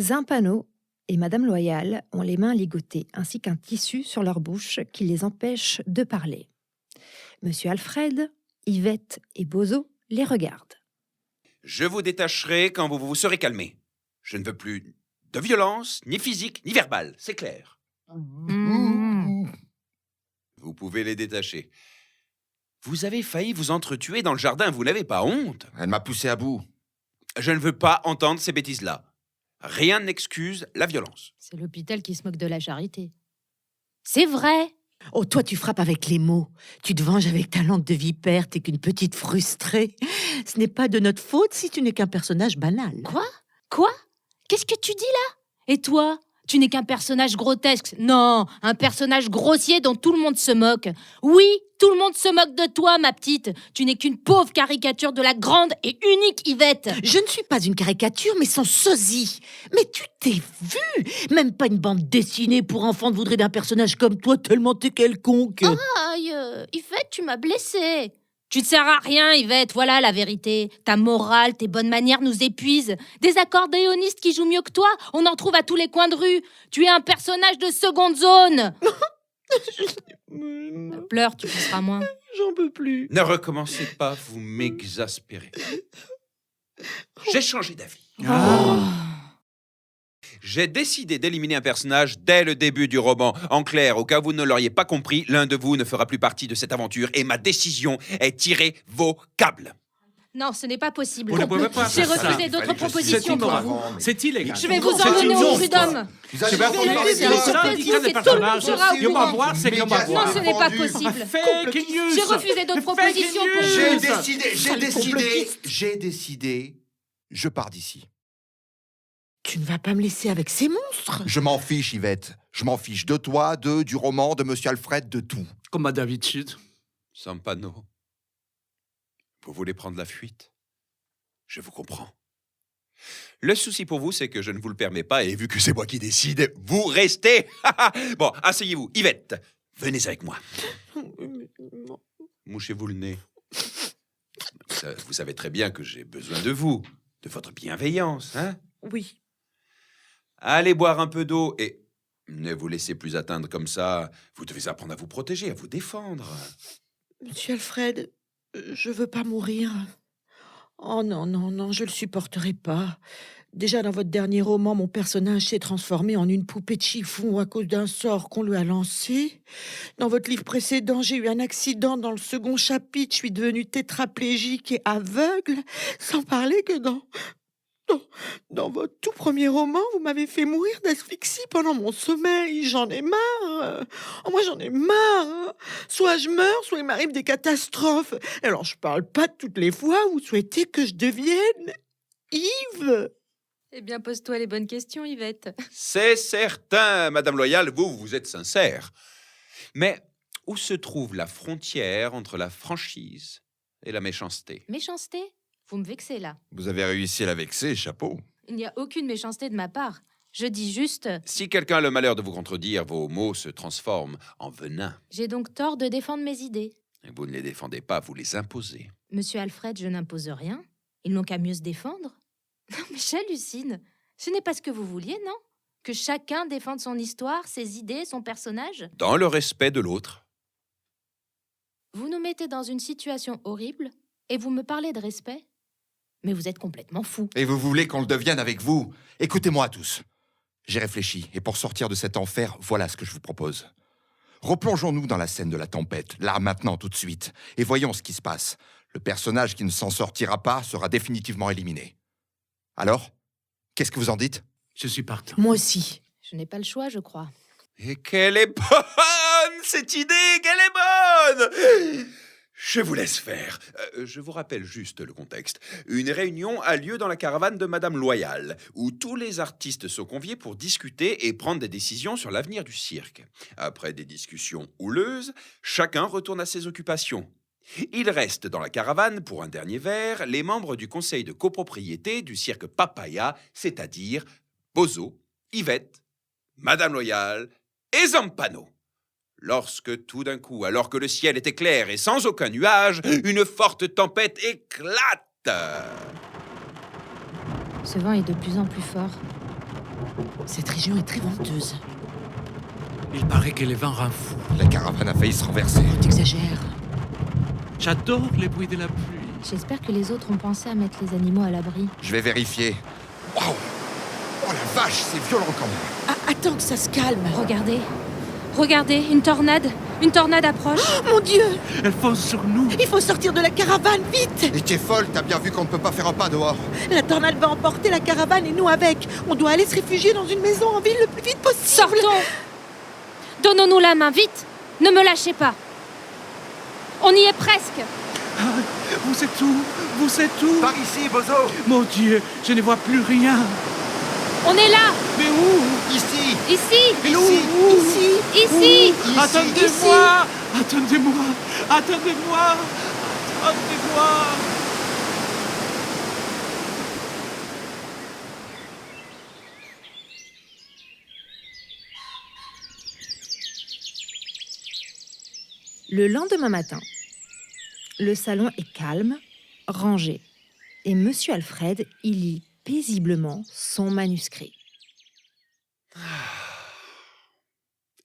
Zampano et Madame Loyal ont les mains ligotées ainsi qu'un tissu sur leur bouche qui les empêche de parler. Monsieur Alfred, Yvette et Bozo les regardent. Je vous détacherai quand vous vous serez calmés. Je ne veux plus de violence, ni physique, ni verbale, c'est clair. Vous pouvez les détacher. Vous avez failli vous entretuer dans le jardin, vous n'avez pas honte? Elle m'a poussé à bout. Je ne veux pas entendre ces bêtises-là. Rien n'excuse la violence. C'est l'hôpital qui se moque de la charité. C'est vrai. Oh, toi, tu frappes avec les mots. Tu te venges avec ta langue de vipère, t'es qu'une petite frustrée. Ce n'est pas de notre faute si tu n'es qu'un personnage banal. Quoi? Qu'est-ce que tu dis là? Et toi? Tu n'es qu'un personnage grotesque. Non, un personnage grossier dont tout le monde se moque. Oui, tout le monde se moque de toi, ma petite. Tu n'es qu'une pauvre caricature de la grande et unique Yvette. Je ne suis pas une caricature, mais son sosie. Mais tu t'es vu. Même pas une bande dessinée pour enfants ne voudrait d'un personnage comme toi, tellement t'es quelconque. Aïe, Yvette, tu m'as blessée. Tu ne sers à rien, Yvette, voilà la vérité. Ta morale, tes bonnes manières nous épuisent. Des accordéonistes qui jouent mieux que toi, on en trouve à tous les coins de rue. Tu es un personnage de seconde zone. Pleure, tu seras moins. J'en peux plus. Ne recommencez pas, vous m'exaspérez. J'ai changé d'avis. J'ai décidé d'éliminer un personnage dès le début du roman. En clair, au cas où vous ne l'auriez pas compris, l'un de vous ne fera plus partie de cette aventure et ma décision est tirer vos câbles. Non, ce n'est pas possible. Vous ne pouvez pas J'ai faire ça. refusé d'autres C'est propositions pour immoral. vous. C'est illégal. Je vais vous C'est emmener une au honte. prud'homme. Vous allez Je vais entendre appeler parler c'est de le ça. plaisir, des c'est personnages. tout le monde sera au Il va courant. voir, c'est qu'on va voir. Non, ce n'est pas Vendu. possible. Fake news. J'ai refusé d'autres propositions pour J'ai vous. décidé, je pars d'ici. Tu ne vas pas me laisser avec ces monstres. Je m'en fiche, Yvette. Je m'en fiche de toi, du roman, de Monsieur Alfred, de tout. Comme à d'habitude. Zampano, vous voulez prendre la fuite? Je vous comprends. Le souci pour vous, c'est que je ne vous le permets pas, et vu que c'est moi qui décide, vous restez. Bon, asseyez-vous. Yvette, venez avec moi. Mouchez-vous le nez. Vous savez très bien que j'ai besoin de vous, de votre bienveillance, hein? Oui. Allez boire un peu d'eau et ne vous laissez plus atteindre comme ça. Vous devez apprendre à vous protéger, à vous défendre. Monsieur Alfred, je veux pas mourir. Oh non, non, non, je le supporterai pas. Déjà, dans votre dernier roman, mon personnage s'est transformé en une poupée de chiffon à cause d'un sort qu'on lui a lancé. Dans votre livre précédent, j'ai eu un accident. Dans le second chapitre, je suis devenue tétraplégique et aveugle. Sans parler que dans votre tout premier roman, vous m'avez fait mourir d'asphyxie pendant mon sommeil. J'en ai marre. Oh, moi, j'en ai marre. Soit je meurs, soit il m'arrive des catastrophes. Alors, je parle pas de toutes les fois où vous souhaitez que je devienne Yves. Eh bien, pose-toi les bonnes questions, Yvette. C'est certain, Madame Loyal, vous êtes sincère. Mais où se trouve la frontière entre la franchise et la méchanceté? Méchanceté? Vous me vexez là. Vous avez réussi à la vexer, chapeau. Il n'y a aucune méchanceté de ma part. Je dis juste, Si quelqu'un a le malheur de vous contredire, vos mots se transforment en venin. j'ai donc tort de défendre mes idées. Vous ne les défendez pas, vous les imposez. Monsieur Alfred, je n'impose rien. Ils n'ont qu'à mieux se défendre. Non, mais j'hallucine. Ce n'est pas ce que vous vouliez, non? Que chacun défende son histoire, ses idées, son personnage? Dans le respect de l'autre. Vous nous mettez dans une situation horrible et vous me parlez de respect? Mais vous êtes complètement fou. Et vous voulez qu'on le devienne avec vous? Écoutez-moi tous. J'ai réfléchi, et pour sortir de cet enfer, voilà ce que je vous propose. Replongeons-nous dans la scène de la tempête, là, maintenant, tout de suite, et voyons ce qui se passe. Le personnage qui ne s'en sortira pas sera définitivement éliminé. Alors, qu'est-ce que vous en dites? Je suis partant. Moi aussi. Je n'ai pas le choix, je crois. Et qu'elle est bonne, cette idée, qu'elle est bonne! Je vous laisse faire. Je vous rappelle juste le contexte. Une réunion a lieu dans la caravane de Madame Loyal, où tous les artistes sont conviés pour discuter et prendre des décisions sur l'avenir du cirque. Après des discussions houleuses, chacun retourne à ses occupations. Il reste dans la caravane pour un dernier verre les membres du conseil de copropriété du cirque Papaya, c'est-à-dire Bozo, Yvette, Madame Loyal et Zampano. Lorsque tout d'un coup, alors que le ciel était clair et sans aucun nuage, une forte tempête éclate. Ce vent est de plus en plus fort. Cette région est très venteuse. Il paraît que les vents rendent fou. La caravane a failli se renverser. T'exagères. J'adore les bruits de la pluie. J'espère que les autres ont pensé à mettre les animaux à l'abri. Je vais vérifier. Waouh! Oh la vache, c'est violent quand même. Ah, attends que ça se calme. Regardez. Regardez, une tornade. Une tornade approche. Oh, mon Dieu! Elles foncent sur nous. Il faut sortir de la caravane, vite! Et t'es folle, t'as bien vu qu'on ne peut pas faire un pas dehors. La tornade va emporter la caravane et nous avec. On doit aller se réfugier dans une maison en ville le plus vite possible. Sortons. Donnons-nous la main, vite. Ne me lâchez pas. On y est presque. Vous êtes où? Vous êtes où? Par ici, Bozo! Mon Dieu, je ne vois plus rien. On est là. Mais où? Ici! Ici. Mais où? Ici. Ici. Attendez-moi! Attendez-moi! Attendez-moi! Attendez-moi! Le lendemain matin, le salon est calme, rangé, et Monsieur Alfred y lit paisiblement son manuscrit.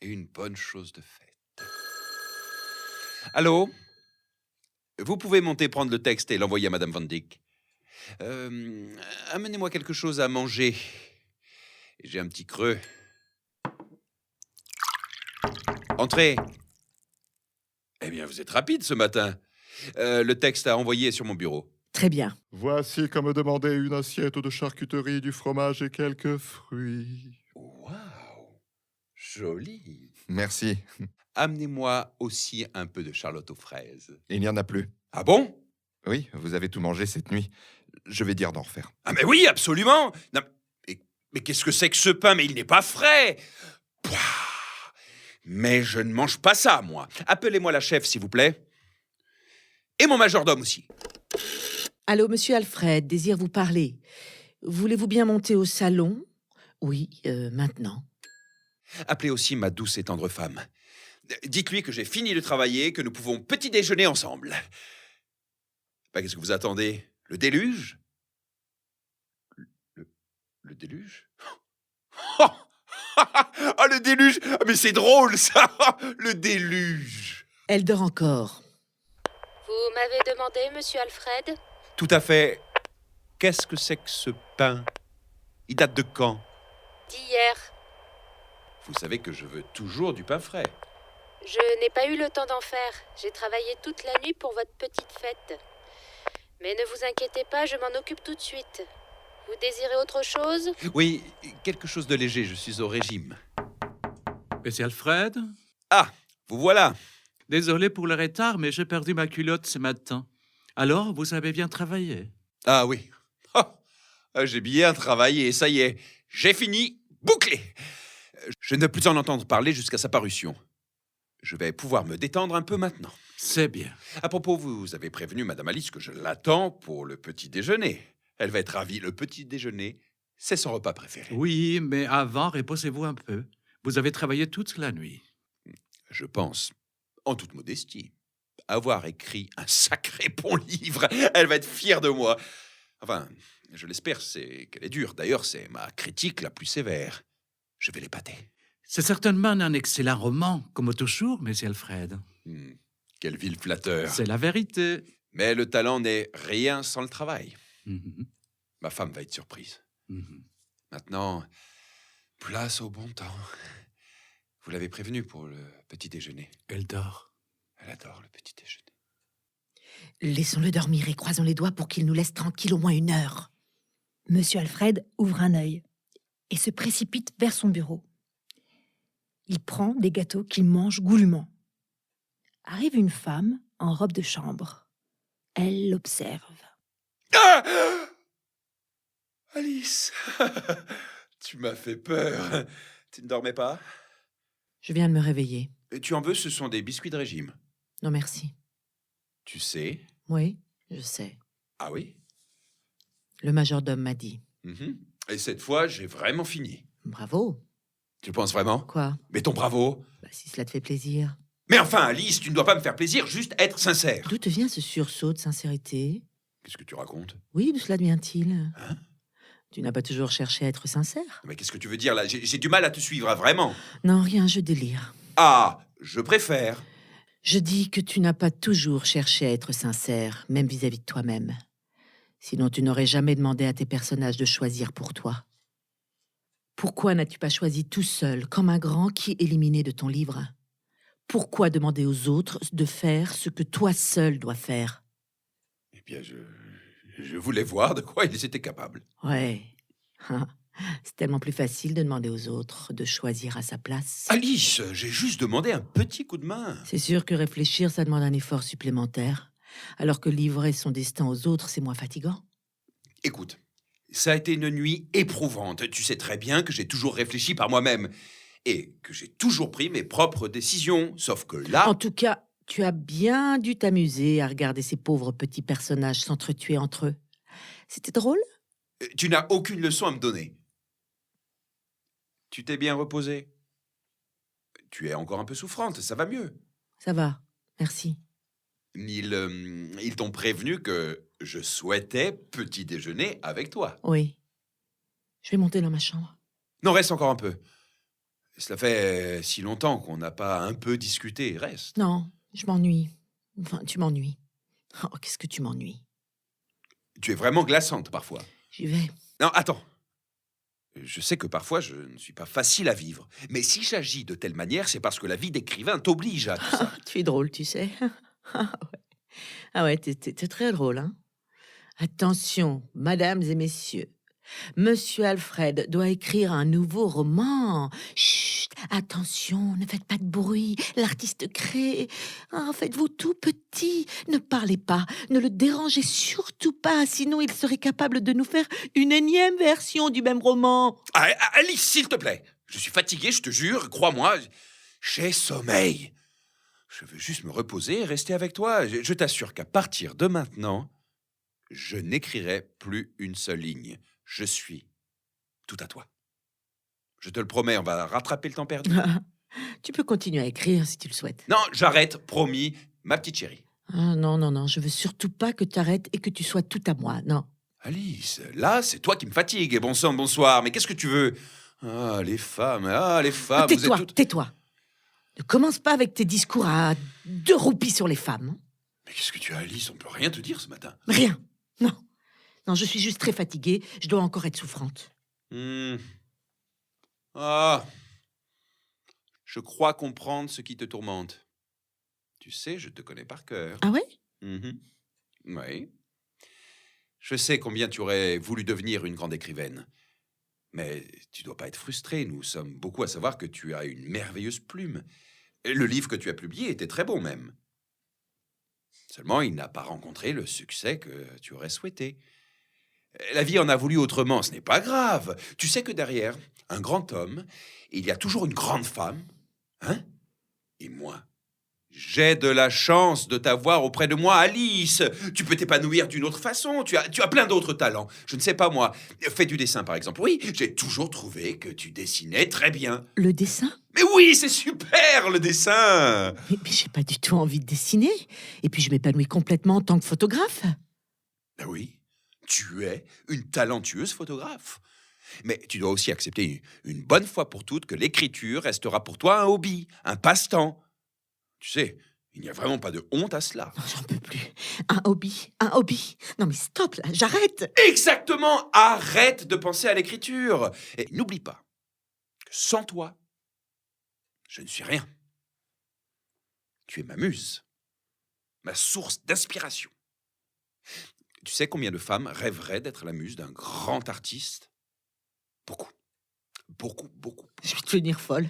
Et une bonne chose de faite. Allô? Vous pouvez monter prendre le texte et l'envoyer à Madame Van Dyck. Amenez-moi quelque chose à manger. J'ai un petit creux. Entrez. Eh bien, vous êtes rapide ce matin. Le texte à envoyer est sur mon bureau. Très bien. Voici comme demandé une assiette de charcuterie, du fromage et quelques fruits. Waouh! Joli. Merci. Amenez-moi aussi un peu de Charlotte aux fraises. Il n'y en a plus. Ah bon? Oui, vous avez tout mangé cette nuit. Je vais dire d'en refaire. Ah mais oui, absolument. Non, mais qu'est-ce que c'est que ce pain? Mais il n'est pas frais. Pouah. Mais je ne mange pas ça, moi. Appelez-moi la chef, s'il vous plaît. Et mon majordome aussi. Allô, Monsieur Alfred, désire vous parler. Voulez-vous bien monter au salon? Oui, maintenant. Appelez aussi ma douce et tendre femme. Dites-lui que j'ai fini de travailler, que nous pouvons petit déjeuner ensemble. Bah, qu'est-ce que vous attendez? Le déluge? Le déluge? Ah, le déluge! Ah, mais c'est drôle, ça! Le déluge! Elle dort encore. Vous m'avez demandé, Monsieur Alfred? Tout à fait. Qu'est-ce que c'est que ce pain? Il date de quand? D'hier. Vous savez que je veux toujours du pain frais. Je n'ai pas eu le temps d'en faire. J'ai travaillé toute la nuit pour votre petite fête. Mais ne vous inquiétez pas, je m'en occupe tout de suite. Vous désirez autre chose? Oui, quelque chose de léger, je suis au régime. Monsieur Alfred? Ah, vous voilà. Désolé pour le retard, mais j'ai perdu ma culotte ce matin. Alors, vous avez bien travaillé. Ah oui. J'ai bien travaillé, ça y est. J'ai fini, bouclé. Je ne veux plus en entendre parler jusqu'à sa parution. Je vais pouvoir me détendre un peu maintenant. C'est bien. À propos, vous avez prévenu Madame Alice que je l'attends pour le petit déjeuner. Elle va être ravie. Le petit déjeuner, c'est son repas préféré. Oui, mais avant, reposez-vous un peu. Vous avez travaillé toute la nuit. Je pense, en toute modestie, avoir écrit un sacré bon livre. Elle va être fière de moi. Enfin, je l'espère, c'est qu'elle est dure. D'ailleurs, c'est ma critique la plus sévère. Je vais l'épater. C'est certainement un excellent roman, comme toujours, Monsieur Alfred. Quel vil flatteur. C'est la vérité. Mais le talent n'est rien sans le travail. Mhm. Ma femme va être surprise. Mhm. Maintenant, place au bon temps. Vous l'avez prévenue pour le petit déjeuner. Elle dort. Elle adore le petit déjeuner. Laissons-le dormir et croisons les doigts pour qu'il nous laisse tranquille au moins 1 heure. Monsieur Alfred ouvre un œil et se précipite vers son bureau. Il prend des gâteaux qu'il mange goulûment. Arrive une femme en robe de chambre. Elle l'observe. Ah! Alice, tu m'as fait peur. Tu ne dormais pas? Je viens de me réveiller. Tu en veux, ce sont des biscuits de régime. Non, merci. Tu sais? Oui, je sais. Ah oui? Le majordome m'a dit. Mhm. Et cette fois, j'ai vraiment fini. Bravo. Tu penses vraiment? Quoi? Mais ton bravo. Bah, si cela te fait plaisir. Mais enfin, Alice, tu ne dois pas me faire plaisir, juste être sincère. D'où te vient ce sursaut de sincérité? Qu'est-ce que tu racontes? Oui, d'où cela vient-il? Hein? Tu n'as pas toujours cherché à être sincère? Mais qu'est-ce que tu veux dire là? J'ai du mal à te suivre, hein, vraiment. Non, rien, je délire. Ah, je préfère. Je dis que tu n'as pas toujours cherché à être sincère, même vis-à-vis de toi-même. Sinon, tu n'aurais jamais demandé à tes personnages de choisir pour toi. Pourquoi n'as-tu pas choisi tout seul, comme un grand qui est éliminé de ton livre? Pourquoi demander aux autres de faire ce que toi seul dois faire? Eh bien, je voulais voir de quoi ils étaient capables. Ouais. C'est tellement plus facile de demander aux autres de choisir à sa place. Alice, j'ai juste demandé un petit coup de main. C'est sûr que réfléchir, ça demande un effort supplémentaire. Alors que livrer son destin aux autres, c'est moins fatigant. Écoute, ça a été une nuit éprouvante. Tu sais très bien que j'ai toujours réfléchi par moi-même. Et que j'ai toujours pris mes propres décisions. Sauf que là... En tout cas, tu as bien dû t'amuser à regarder ces pauvres petits personnages s'entretuer entre eux. C'était drôle? Tu n'as aucune leçon à me donner. Tu t'es bien reposée? Tu es encore un peu souffrante, ça va mieux. Ça va, merci. Ils t'ont prévenu que je souhaitais petit déjeuner avec toi. Oui. Je vais monter dans ma chambre. Non, reste encore un peu. Cela fait si longtemps qu'on n'a pas un peu discuté. Reste. Non, je m'ennuie. Enfin, tu m'ennuies. Oh, qu'est-ce que tu m'ennuies. Tu es vraiment glaçante parfois. J'y vais. Non, attends. Je sais que parfois je ne suis pas facile à vivre. Mais si j'agis de telle manière, c'est parce que la vie d'écrivain t'oblige à tout ça. Tu es drôle, tu sais. Ah ouais, t'es très drôle, hein. Attention, mesdames et messieurs. Monsieur Alfred doit écrire un nouveau roman. Chut, attention, ne faites pas de bruit. L'artiste crée. Ah, faites-vous tout petit. Ne parlez pas. Ne le dérangez surtout pas. Sinon, il serait capable de nous faire une énième version du même roman. Ah, Alice, s'il te plaît. Je suis fatigué, je te jure. Crois-moi, j'ai sommeil. Je veux juste me reposer et rester avec toi. Je t'assure qu'à partir de maintenant, je n'écrirai plus une seule ligne. Je suis tout à toi. Je te le promets, on va rattraper le temps perdu. Tu peux continuer à écrire si tu le souhaites. Non, j'arrête, promis, ma petite chérie. Ah, non, non, non, je veux surtout pas que tu arrêtes et que tu sois tout à moi, non. Alice, là, c'est toi qui me fatigue. Et bon sang, bonsoir, mais qu'est-ce que tu veux? Ah, les femmes, vous êtes Tais-toi, toutes... tais-toi. Ne commence pas avec tes discours à 2 roupies sur les femmes. Hein. Mais qu'est-ce que tu as, Alice? On peut rien te dire ce matin. Rien, non. Non, je suis juste très fatiguée, je dois encore être souffrante. Ah, je crois comprendre ce qui te tourmente. Tu sais, je te connais par cœur. Ah ouais? Oui. Je sais combien tu aurais voulu devenir une grande écrivaine. Mais tu dois pas être frustrée. Nous sommes beaucoup à savoir que tu as une merveilleuse plume. Le livre que tu as publié était très bon même. Seulement, il n'a pas rencontré le succès que tu aurais souhaité. La vie en a voulu autrement, ce n'est pas grave. Tu sais que derrière un grand homme, il y a toujours une grande femme. Hein? Et moi, j'ai de la chance de t'avoir auprès de moi, Alice. Tu peux t'épanouir d'une autre façon. Tu as plein d'autres talents. Je ne sais pas moi. Fais du dessin, par exemple. Oui, j'ai toujours trouvé que tu dessinais très bien. Le dessin? Mais oui, c'est super, le dessin. Mais j'ai pas du tout envie de dessiner. Et puis je m'épanouis complètement en tant que photographe. Ben oui, tu es une talentueuse photographe. Mais tu dois aussi accepter une bonne fois pour toutes que l'écriture restera pour toi un hobby, un passe-temps. Tu sais, il n'y a vraiment pas de honte à cela. Non, j'en peux plus. Un hobby, un hobby. Non mais stop, là, j'arrête. Exactement, arrête de penser à l'écriture. Et n'oublie pas que sans toi, je ne suis rien. Tu es ma muse, ma source d'inspiration. Tu sais combien de femmes rêveraient d'être la muse d'un grand artiste? Beaucoup. Beaucoup, beaucoup. Je vais devenir folle.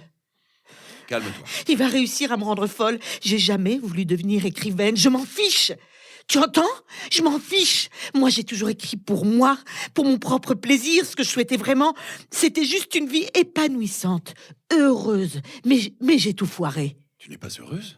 Calme-toi. Il va réussir à me rendre folle. J'ai jamais voulu devenir écrivaine. Je m'en fiche. Tu entends? Je m'en fiche. Moi, j'ai toujours écrit pour moi, pour mon propre plaisir. Ce que je souhaitais vraiment, c'était juste une vie épanouissante, heureuse. Mais j'ai tout foiré. Tu n'es pas heureuse?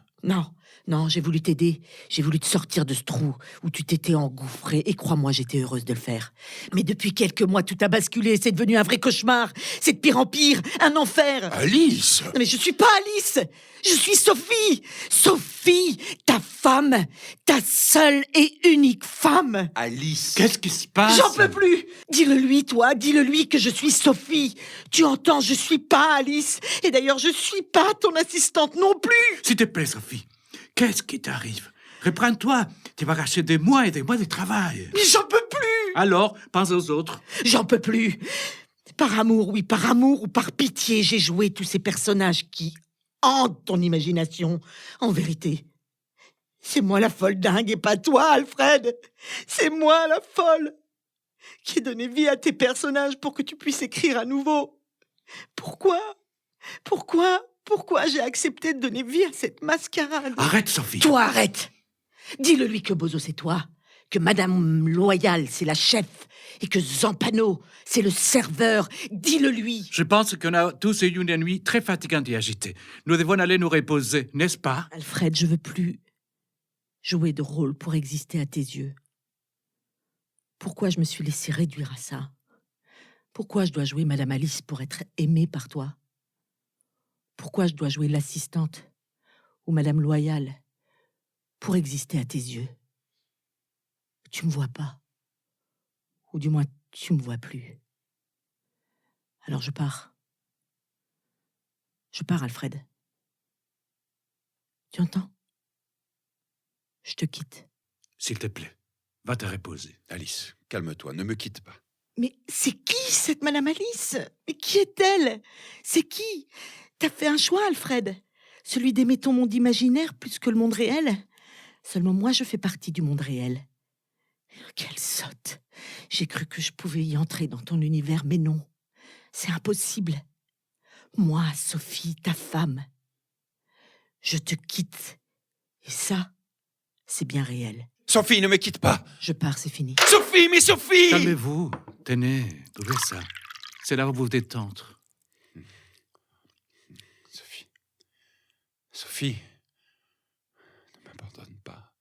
Non, j'ai voulu t'aider. J'ai voulu te sortir de ce trou où tu t'étais engouffré. Et crois-moi, j'étais heureuse de le faire. Mais depuis quelques mois, tout a basculé. C'est devenu un vrai cauchemar. C'est de pire en pire. Un enfer. Alice! Non, mais je suis pas Alice. Je suis Sophie. Sophie, Ta femme, ta seule et unique femme. Alice. Qu'est-ce qui se passe? J'en peux plus. Dis-le lui, toi, dis-le lui que je suis Sophie. Tu entends, je suis pas Alice. Et d'ailleurs, je suis pas ton assistante non plus. S'il te plaît, Sophie, qu'est-ce qui t'arrive? Reprends-toi, tu vas gâcher des mois et des mois de travail. Mais j'en peux plus. Alors, pense aux autres. J'en peux plus. Par amour, oui, par amour ou par pitié, j'ai joué tous ces personnages qui hantent ton imagination. En vérité, c'est moi la folle dingue et pas toi, Alfred. C'est moi la folle qui ai donné vie à tes personnages pour que tu puisses écrire à nouveau. Pourquoi j'ai accepté de donner vie à cette mascarade? Arrête, Sophie. Toi, arrête. Dis-le lui que Bozo, c'est toi, que Madame Loyal, c'est la chef, et que Zampano, c'est le serveur. Dis-le lui. Je pense qu'on a tous eu une nuit très fatigante et agitée. Nous devons aller nous reposer, n'est-ce pas? Alfred, je veux plus jouer de rôle pour exister à tes yeux. Pourquoi je me suis laissé réduire à ça? Pourquoi je dois jouer Madame Alice pour être aimée par toi? Pourquoi je dois jouer l'assistante ou Madame Loyal pour exister à tes yeux? Tu me vois pas. Ou du moins, tu me vois plus. Alors je pars. Je pars, Alfred. Tu entends? Je te quitte. S'il te plaît, va te reposer. Alice, calme-toi, ne me quitte pas. Mais c'est qui cette Madame Alice? Mais qui est-elle? C'est qui? T'as fait un choix, Alfred. Celui d'aimer ton monde imaginaire plus que le monde réel. Seulement moi, je fais partie du monde réel. Quelle sotte! J'ai cru que je pouvais y entrer dans ton univers, mais non. C'est impossible. Moi, Sophie, ta femme, je te quitte. Et ça, c'est bien réel. Sophie, ne me quitte pas. Je pars, c'est fini. Sophie, mais Sophie! Calmez-vous. Tenez, trouvez ça. C'est là où vous détendre. Sophie. Sophie. Ne m'abandonne pas.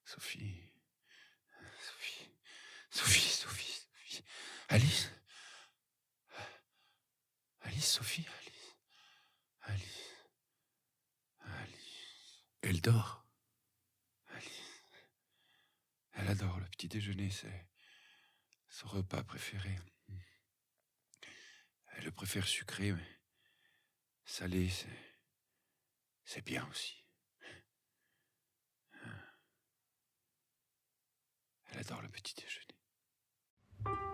Sophie. Sophie. Sophie, Sophie, Sophie. Alice. Alice, Sophie, Alice. Alice. Alice. Elle dort. Alice. Elle adore le petit déjeuner, c'est son repas préféré. Elle le préfère sucré, mais salé, c'est bien aussi. Elle adore le petit déjeuner.